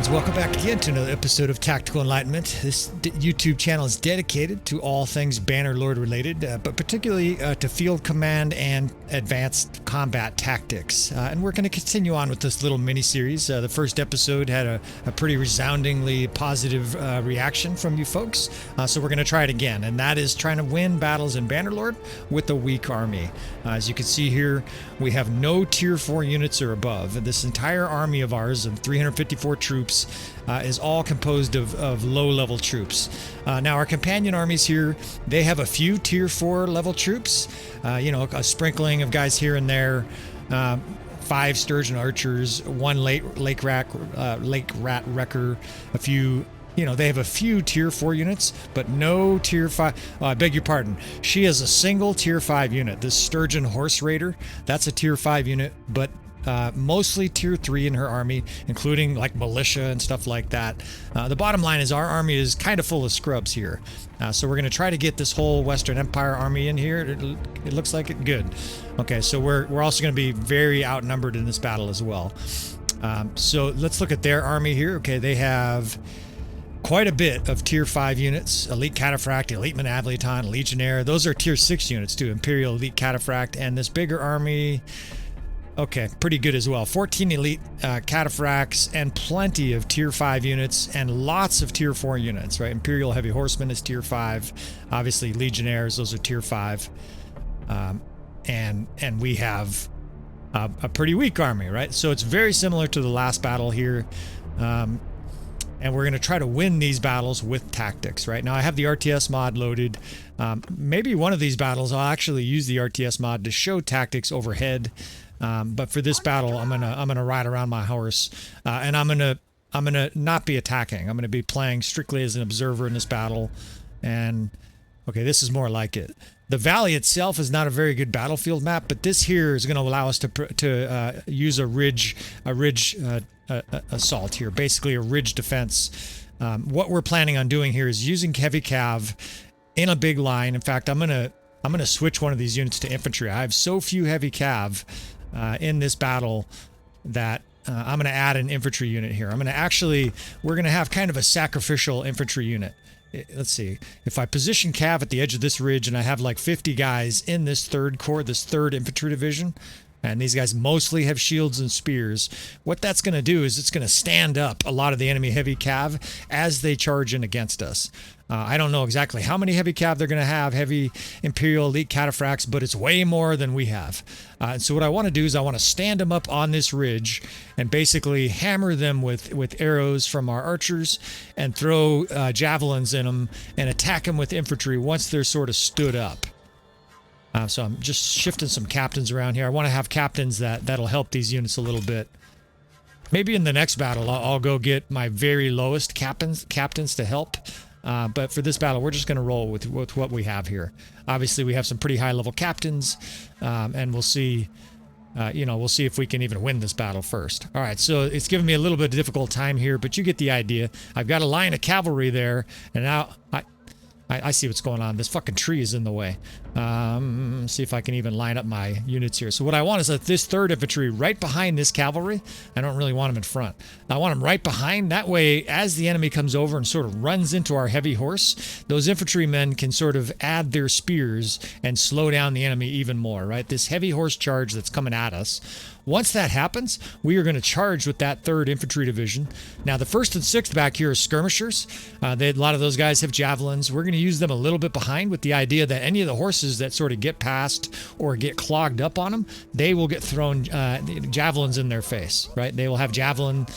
friends, welcome back again to another episode of Tactical Enlightenment. This YouTube channel is dedicated to all things Bannerlord related, but particularly to field command and advanced combat tactics. And we're going to continue on with this little mini-series. The first episode had a pretty resoundingly positive reaction from you folks, so we're going to try it again, and that is trying to win battles in Bannerlord with a weak army. As you can see here, we have no tier 4 units or above. This entire army of ours of 354 troops is all composed of low-level troops. Now, our companion armies here, they have a few tier 4 level troops, a sprinkling of guys here and there, 5 sturgeon archers, 1 lake rat wrecker, a few. They have a few tier 4 units, but no tier 5. I beg your pardon. She has a single tier 5 unit. This Sturgeon Horse Raider, that's a tier 5 unit, but mostly tier 3 in her army, including like militia and stuff like that. The bottom line is our army is kind of full of scrubs here. So we're going to try to get this whole Western Empire army in here. It looks like it good. Okay, so we're also going to be very outnumbered in this battle as well. So let's look at their army here. Okay, they have quite a bit of tier 5 units. Elite Cataphract, Elite Manavleton, Legionnaire. Those are tier 6 units too. Imperial Elite Cataphract. And this bigger army, okay, pretty good as well. 14 Elite Cataphracts and plenty of tier 5 units and lots of tier 4 units, right? Imperial Heavy Horsemen is tier 5. Obviously Legionnaires, those are tier 5. And we have a pretty weak army, right? So it's very similar to the last battle here. And we're going to try to win these battles with tactics, right? Now I have the RTS mod loaded. Maybe one of these battles I'll actually use the RTS mod to show tactics overhead. But for this battle, I'm gonna ride around my horse, and I'm gonna not be attacking. I'm gonna be playing strictly as an observer in this battle. And okay, this is more like it. The valley itself is not a very good battlefield map, but this here is going to allow us to use a ridge assault here, basically a ridge defense. What we're planning on doing here is using heavy cav in a big line. In fact, I'm gonna switch one of these units to infantry. I have so few heavy cav in this battle that I'm gonna add an infantry unit here. We're gonna have kind of a sacrificial infantry unit. Let's see, if I position cav at the edge of this ridge and I have like 50 guys in this third corps, this 3rd infantry division, and these guys mostly have shields and spears, what that's going to do is it's going to stand up a lot of the enemy heavy cav as they charge in against us. I don't know exactly how many heavy cav they're going to have, heavy Imperial Elite Cataphracts, but it's way more than we have. And so what I want to do is I want to stand them up on this ridge and basically hammer them with arrows from our archers and throw javelins in them and attack them with infantry once they're sort of stood up. So I'm just shifting some captains around here. I want to have captains that'll help these units a little bit. Maybe in the next battle I'll go get my very lowest captains to help. But for this battle, we're just going to roll with what we have here. Obviously, we have some pretty high-level captains, and we'll see. We'll see if we can even win this battle first. All right, so it's giving me a little bit of difficult time here, but you get the idea. I've got a line of cavalry there, and now I see what's going on. This fucking tree is in the way. See if I can even line up my units here. So what I want is that this 3rd infantry right behind this cavalry. I don't really want them in front. I want them right behind. That way, as the enemy comes over and sort of runs into our heavy horse, those infantrymen can sort of add their spears and slow down the enemy even more, right? This heavy horse charge that's coming at us. Once that happens, we are going to charge with that 3rd infantry division. Now, the 1st and 6th back here are skirmishers. A lot of those guys have javelins. We're going to use them a little bit behind with the idea that any of the horses that sort of get past or get clogged up on them, they will get thrown javelins in their face, right? They will have javelins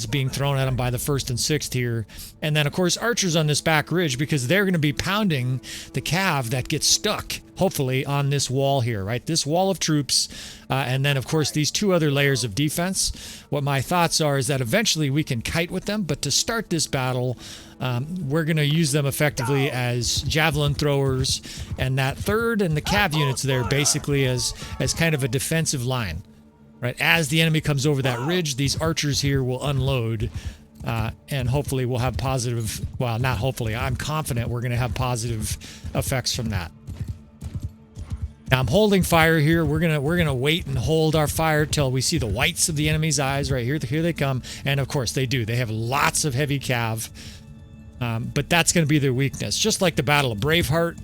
being thrown at them by the 1st and 6th here. And then, of course, archers on this back ridge, because they're going to be pounding the cav that gets stuck, hopefully, on this wall here, right? This wall of troops, and then, of course, these 2 other layers of defense. What my thoughts are is that eventually we can kite with them, but to start this battle, we're going to use them effectively as javelin throwers, and that 3rd and the cav units there basically as kind of a defensive line. Right, as the enemy comes over that ridge, these archers here will unload, and hopefully we'll have positive, well, not hopefully, I'm confident we're going to have positive effects from that. Now I'm holding fire here. We're gonna wait and hold our fire till we see the whites of the enemy's eyes right here. Here they come, and of course they do. They have lots of heavy cav, but that's gonna be their weakness. Just like the Battle of Braveheart.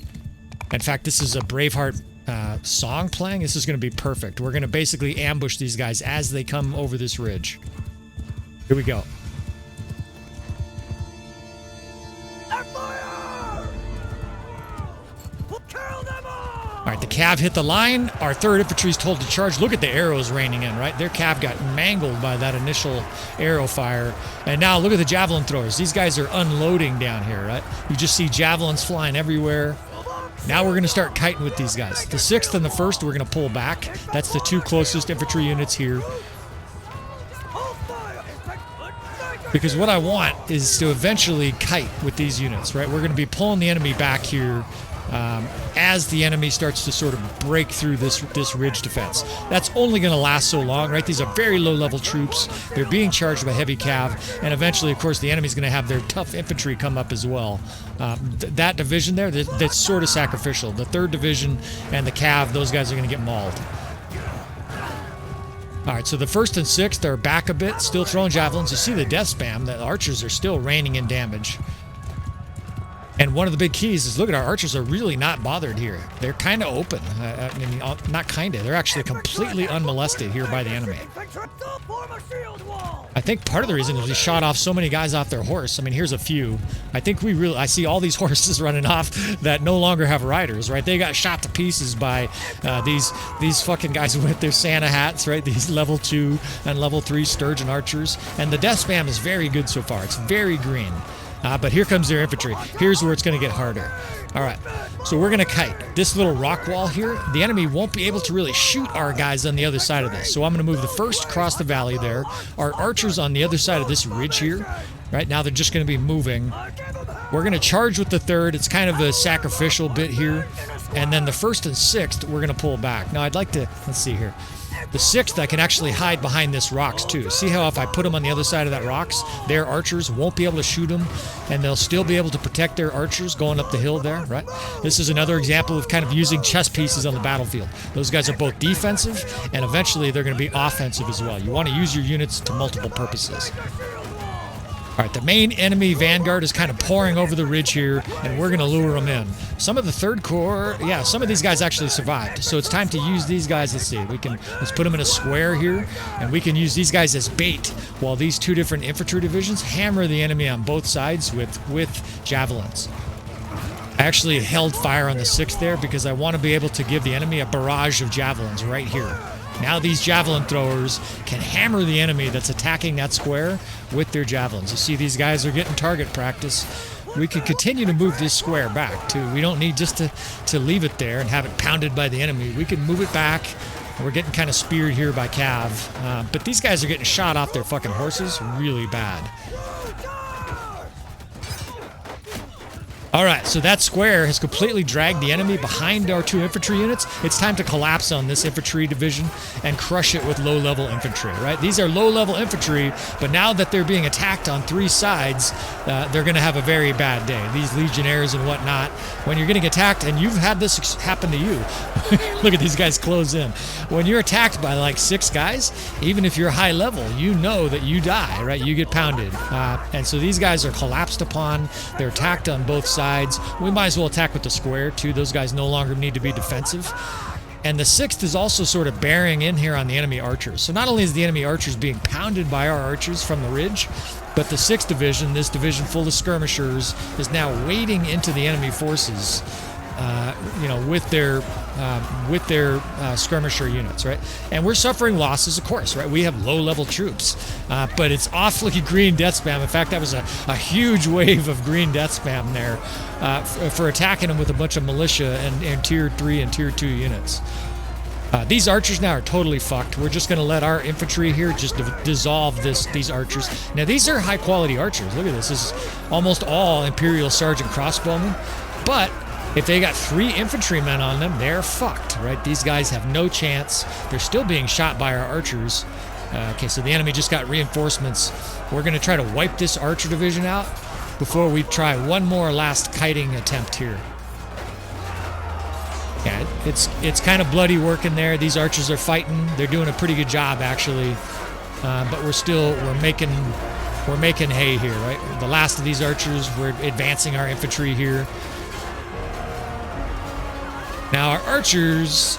In fact, this is a Braveheart song playing. This is gonna be perfect. We're gonna basically ambush these guys as they come over this ridge. Here we go. All right, the cav hit the line. Our 3rd infantry is told to charge. Look at the arrows raining in, right? Their cav got mangled by that initial arrow fire. And now look at the javelin throwers. These guys are unloading down here, right? You just see javelins flying everywhere. Now we're going to start kiting with these guys. The 6th and the 1st, we're going to pull back. That's the 2 closest infantry units here. Because what I want is to eventually kite with these units, right? We're going to be pulling the enemy back here as the enemy starts to sort of break through this ridge defense. That's only going to last so long, right? These are very low-level troops. They're being charged by heavy cav, and eventually, of course, the enemy's going to have their tough infantry come up as well. That division there, that's sort of sacrificial. The 3rd division and the cav, those guys are going to get mauled. All right, so the 1st and 6th are back a bit, still throwing javelins. You see the death spam. The archers are still raining in damage. And one of the big keys is, look at our archers are really not bothered here. They're kind of open. I mean, not kind of. They're actually completely unmolested here by the enemy. I think part of the reason is we shot off so many guys off their horse. I mean, here's a few. I think I see all these horses running off that no longer have riders, right? They got shot to pieces by these fucking guys with their Santa hats, right? These level 2 and level 3 sturgeon archers. And the death spam is very good so far. It's very green. But here comes their infantry. Here's where it's going to get harder. All right, so we're going to kite. This little rock wall here, the enemy won't be able to really shoot our guys on the other side of this. So I'm going to move the 1st across the valley there. Our archers on the other side of this ridge here. Right now they're just going to be moving. We're going to charge with the 3rd. It's kind of a sacrificial bit here. And then the 1st and 6th, we're going to pull back. Now I'd like to, let's see here. The 6th, I can actually hide behind this rocks too. See how if I put them on the other side of that rocks, their archers won't be able to shoot them, and they'll still be able to protect their archers going up the hill there, right? This is another example of kind of using chess pieces on the battlefield. Those guys are both defensive, and eventually they're going to be offensive as well. You want to use your units to multiple purposes. All right, the main enemy vanguard is kind of pouring over the ridge here, and we're going to lure them in. Some of the 3rd Corps, yeah, some of these guys actually survived. So it's time to use these guys. Let's see, let's put them in a square here, and we can use these guys as bait while these 2 different infantry divisions hammer the enemy on both sides with javelins. I actually held fire on the 6th there because I want to be able to give the enemy a barrage of javelins right here. Now these javelin throwers can hammer the enemy that's attacking that square with their javelins. You see these guys are getting target practice. We can continue to move this square back too. We don't need just to leave it there and have it pounded by the enemy. We can move it back. We're getting kind of speared here by cav. But these guys are getting shot off their fucking horses really bad. All right, so that square has completely dragged the enemy behind our 2 infantry units. It's time to collapse on this infantry division and crush it with low-level infantry, right? These are low-level infantry, but now that they're being attacked on 3 sides, they're going to have a very bad day. These legionnaires and whatnot, when you're getting attacked, and you've had this happen to you. Look at these guys close in. When you're attacked by like 6 guys, even if you're high level, you know that you die, right? You get pounded. And so these guys are collapsed upon. They're attacked on both sides. We might as well attack with the square too. Those guys no longer need to be defensive. And the 6th is also sort of bearing in here on the enemy archers. So not only is the enemy archers being pounded by our archers from the ridge, but the 6th division, this division full of skirmishers, is now wading into the enemy forces, with their skirmisher units, right? And we're suffering losses, of course, right? We have low-level troops, but it's awfully green death spam. In fact, that was a huge wave of green death spam there for attacking them with a bunch of militia and tier 3 and tier 2 units. These archers now are totally fucked. We're just going to let our infantry here just dissolve these archers. Now, these are high-quality archers. Look at this. This is almost all Imperial Sergeant crossbowmen, but if they got 3 infantrymen on them, they're fucked, right? These guys have no chance. They're still being shot by our archers. Okay, so the enemy just got reinforcements. We're going to try to wipe this archer division out before we try one more last kiting attempt here. Yeah, it's kind of bloody work in there. These archers are fighting. They're doing a pretty good job, actually. But we're making hay here, right? The last of these archers, we're advancing our infantry here. Now our archers,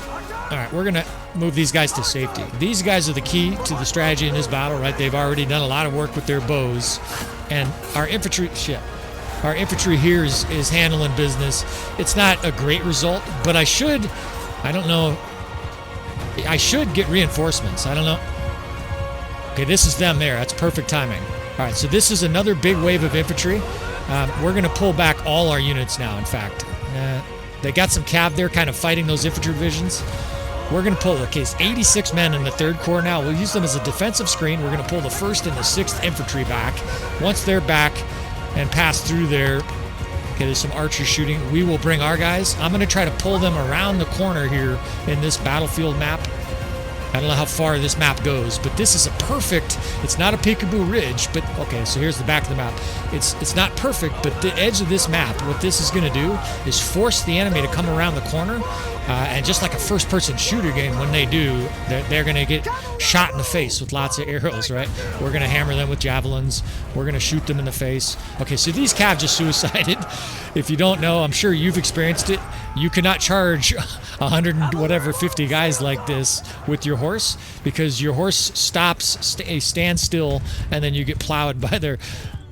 all right, we're gonna move these guys to safety. These guys are the key to the strategy in this battle, right? They've already done a lot of work with their bows, and our infantry, our infantry here is handling business. It's not a great result, but I should get reinforcements. I don't know. Okay, this is them there. That's perfect timing. All right, so this is another big wave of infantry. We're going to pull back all our units now, in fact. They got some cav there kind of fighting those infantry divisions. We're going to pull, okay, it's 86 men in the 3rd Corps now. We'll use them as a defensive screen. We're going to pull the 1st and the 6th Infantry back. Once they're back and pass through there, okay, there's some archers shooting. We will bring our guys. I'm going to try to pull them around the corner here in this battlefield map. I don't know how far this map goes, but this is a perfect, it's not a peekaboo ridge, but okay, so here's the back of the map. It's not perfect, but the edge of this map, what this is going to do is force the enemy to come around the corner, and just like a first-person shooter game, when they do, they're going to get shot in the face with lots of arrows, right? We're going to hammer them with javelins. We're going to shoot them in the face. Okay, so these cav just suicided. If you don't know, I'm sure you've experienced it. You cannot charge 150 guys like this with your horse, because your horse stands still, and then you get plowed by their...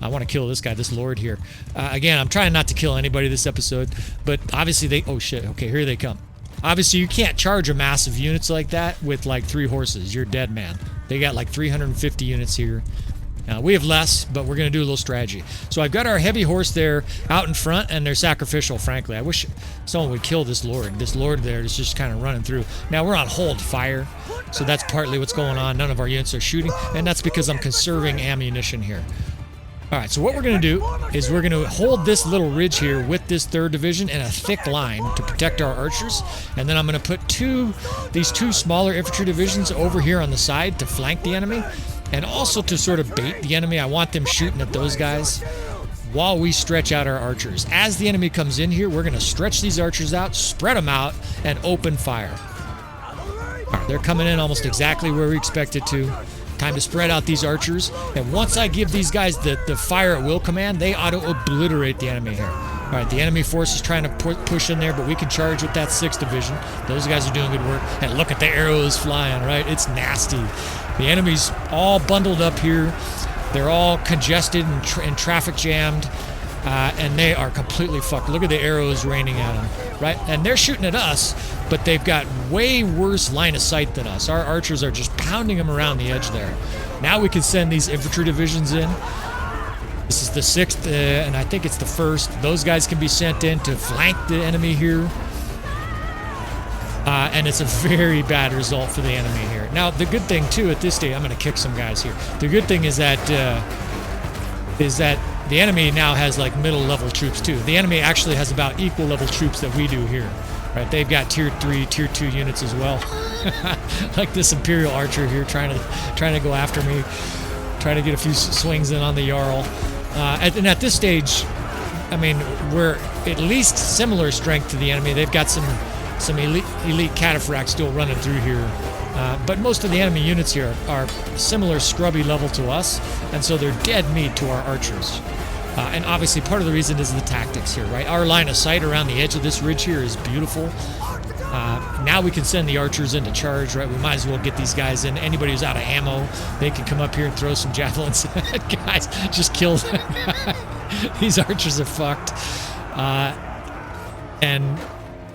I want to kill this guy, this lord here. Again, I'm trying not to kill anybody this episode, but obviously they... Oh, shit. Okay, here they come. Obviously, you can't charge a massive units like that with, like, 3 horses. You're dead, man. They got, like, 350 units here. We have less, but we're going to do a little strategy. So I've got our heavy horse there out in front, and they're sacrificial, frankly. I wish someone would kill this lord. This lord there is just kind of running through. Now, we're on hold fire, so that's partly what's going on. None of our units are shooting, and that's because I'm conserving ammunition here. All right, so what we're going to do is we're going to hold this little ridge here with this 3rd Division in a thick line to protect our archers, and then I'm going to put these two smaller infantry divisions over here on the side to flank the enemy, and also to sort of bait the enemy. I want them shooting at those guys while we stretch out our archers. As the enemy comes in here, we're going to stretch these archers out, spread them out, and open fire. All right, they're coming in almost exactly where we expected to. Time to spread out these archers, and once I give these guys the fire at will command, they auto-obliterate the enemy here. All right, the enemy force is trying to push in there, but we can charge with that 6th Division. Those guys are doing good work, and look at the arrows flying, right? It's nasty. The enemy's all bundled up here. They're all congested and traffic jammed, and they are completely fucked. Look at the arrows raining at them, right? And they're shooting at us, but they've got way worse line of sight than us. Our archers are just pounding them around the edge there. Now we can send these infantry divisions in. This is the 6th, and I think it's the 1st. Those guys can be sent in to flank the enemy here. And it's a very bad result for the enemy here. Now, the good thing, too, at this stage, I'm going to kick some guys here. The good thing is that the enemy now has, like, middle-level troops, too. The enemy actually has about equal-level troops that we do here. Right? They've got tier 3, tier 2 units as well. Like this Imperial Archer here trying to go after me, trying to get a few swings in on the Jarl. And at this stage, I mean, we're at least similar strength to the enemy. They've got some elite cataphracts still running through here. But most of the enemy units here are similar scrubby level to us, and so they're dead meat to our archers. And obviously part of the reason is the tactics here, right? Our line of sight around the edge of this ridge here is beautiful. Now we can send the archers in to charge, right? We might as well get these guys in. Anybody who's out of ammo, they can come up here and throw some javelins. Guys, just kill them. These archers are fucked.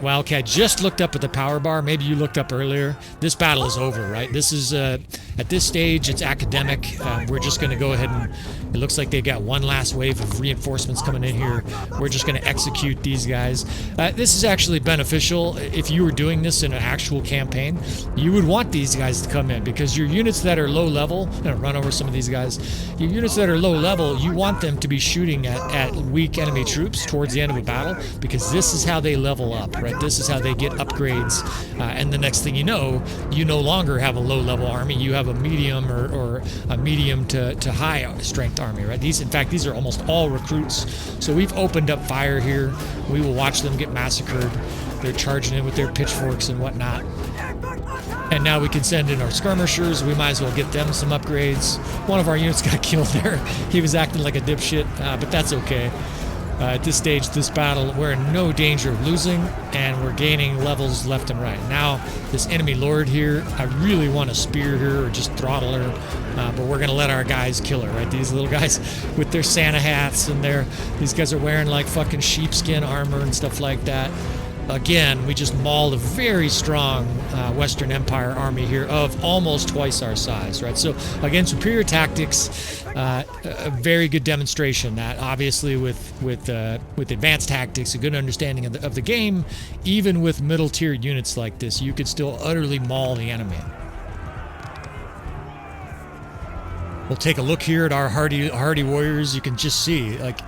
Well, okay, I just looked up at the power bar. Maybe you looked up earlier. This battle is over, right? This is, at this stage, it's academic. We're just going to go ahead and, it looks like they got one last wave of reinforcements coming in here. We're just going to execute these guys. This is actually beneficial. If you were doing this in an actual campaign, you would want these guys to come in, because your units that are low level, I'm going to run over some of these guys. Your units that are low level, you want them to be shooting at weak enemy troops towards the end of a battle, because this is how they level up, right? This is how they get upgrades, and the next thing you know, you no longer have a low-level army. You have a medium or a medium to high strength army, right? In fact, these are almost all recruits. So we've opened up fire here. We will watch them get massacred. They're charging in with their pitchforks and whatnot. And now we can send in our skirmishers. We might as well get them some upgrades. One of our units got killed there. He was acting like a dipshit, but that's okay. At this stage, this battle, we're in no danger of losing, and we're gaining levels left and right. Now, this enemy lord here, I really want to spear her or just throttle her, but we're going to let our guys kill her, right? These little guys with their Santa hats and these guys are wearing like fucking sheepskin armor and stuff like that. Again, we just mauled a very strong Western Empire army here of almost twice our size, right? So again, superior tactics, a very good demonstration that obviously with advanced tactics, a good understanding of the game, even with middle tier units like this, you could still utterly maul the enemy. We'll take a look here at our hardy warriors. You can just see, like,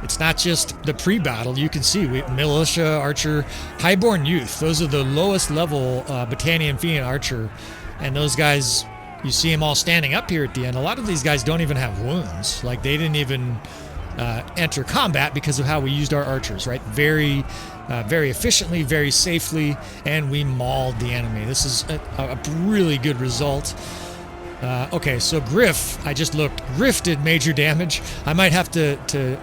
it's not just the pre-battle. You can see militia, archer, highborn youth. Those are the lowest level Battanian Fiend archer. And those guys, you see them all standing up here at the end. A lot of these guys don't even have wounds. Like, they didn't even enter combat because of how we used our archers, right? Very efficiently, very safely, and we mauled the enemy. This is a really good result. Okay, so Griff, I just looked. Griff did major damage. I might have to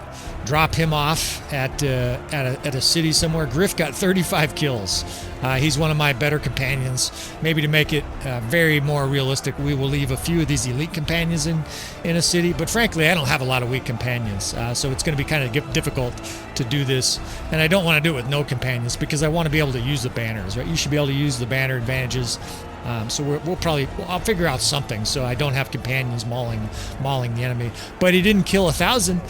drop him off at a city somewhere. Griff got 35 kills. He's one of my better companions. Maybe to make it very more realistic, we will leave a few of these elite companions in a city. But frankly, I don't have a lot of weak companions, so it's going to be kind of difficult to do this. And I don't want to do it with no companions because I want to be able to use the banners, right? You should be able to use the banner advantages. So I'll figure out something so I don't have companions mauling the enemy. But he didn't kill 1,000.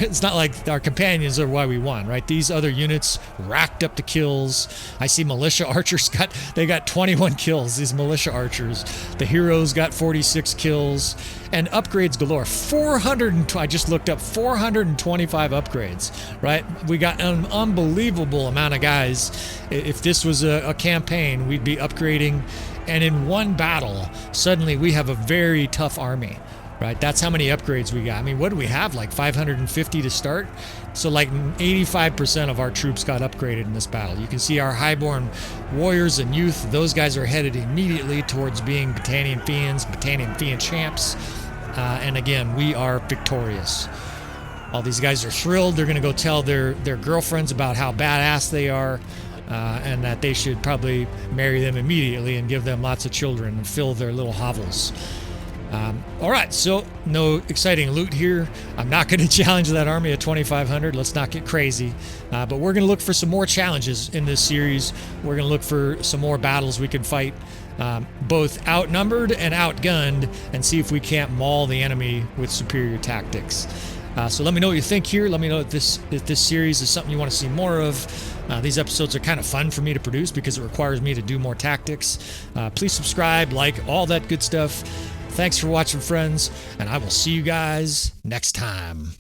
It's not like our companions are why we won, right? These other units racked up the kills. I see militia archers they got 21 kills, these militia archers. The heroes got 46 kills. And upgrades galore. I just looked up 425 upgrades, right? We got an unbelievable amount of guys. If this was a campaign, we'd be upgrading. And in one battle, suddenly we have a very tough army, right? That's how many upgrades we got. I mean, what do we have? Like 550 to start? So like 85% of our troops got upgraded in this battle. You can see our highborn warriors and youth. Those guys are headed immediately towards being Battanian Fiend champs. And again, we are victorious. All these guys are thrilled. They're going to go tell their girlfriends about how badass they are. And that they should probably marry them immediately and give them lots of children and fill their little hovels. All right, so no exciting loot here. I'm not going to challenge that army at 2,500. Let's not get crazy. But we're going to look for some more challenges in this series. We're going to look for some more battles we can fight, both outnumbered and outgunned, and see if we can't maul the enemy with superior tactics. So let me know what you think here. Let me know if this series is something you want to see more of. These episodes are kind of fun for me to produce because it requires me to do more tactics. Please subscribe, like, all that good stuff. Thanks for watching, friends, and I will see you guys next time.